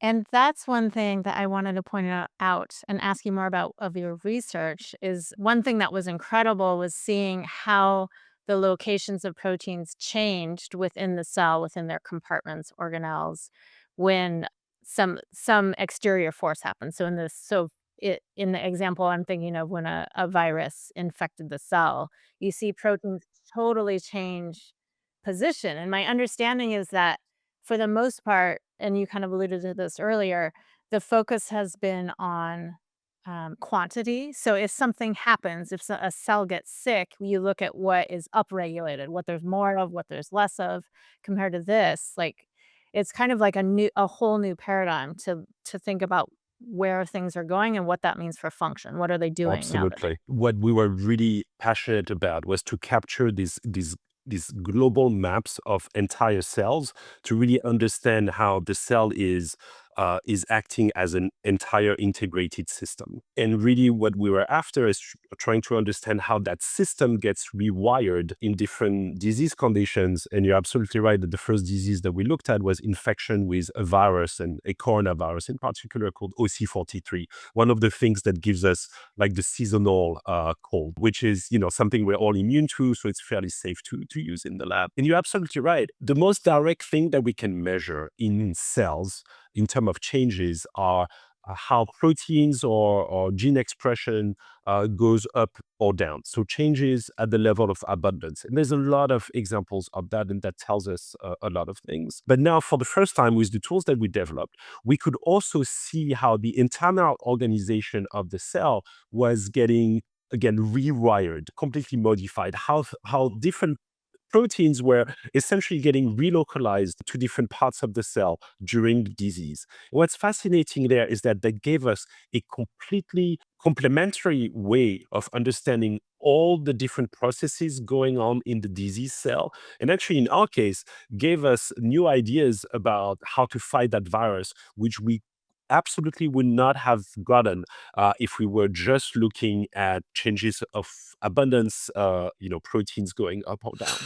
And that's one thing that I wanted to point out and ask you more about of your research is one thing that was incredible was seeing how the locations of proteins changed within the cell, within their compartments, organelles, when some exterior force happens. In the example I'm thinking of when a virus infected the cell, you see proteins totally change position. And my understanding is that for the most part, and you kind of alluded to this earlier, the focus has been on quantity. So if something happens, if a cell gets sick, you look at what is upregulated, what there's more of, what there's less of, compared to this. Like it's kind of like a whole new paradigm to think about where things are going and what that means for function. What are they doing now that Absolutely. What we were really passionate about was to capture these global maps of entire cells to really understand how the cell is acting as an entire integrated system. And really, what we were after is trying to understand how that system gets rewired in different disease conditions. And you're absolutely right that the first disease that we looked at was infection with a virus, and a coronavirus in particular called OC43, one of the things that gives us like the seasonal cold, which is, something we're all immune to, so it's fairly safe to use in the lab. And you're absolutely right. The most direct thing that we can measure in cells in terms of changes are how proteins or gene expression goes up or down. So changes at the level of abundance. And there's a lot of examples of that, and that tells us a lot of things. But now, for the first time, with the tools that we developed, we could also see how the internal organization of the cell was getting, again, rewired, completely modified, how different proteins were essentially getting relocalized to different parts of the cell during the disease. What's fascinating there is that they gave us a completely complementary way of understanding all the different processes going on in the disease cell. And actually, in our case, gave us new ideas about how to fight that virus, which we absolutely would not have gotten if we were just looking at changes of abundance, proteins going up or down.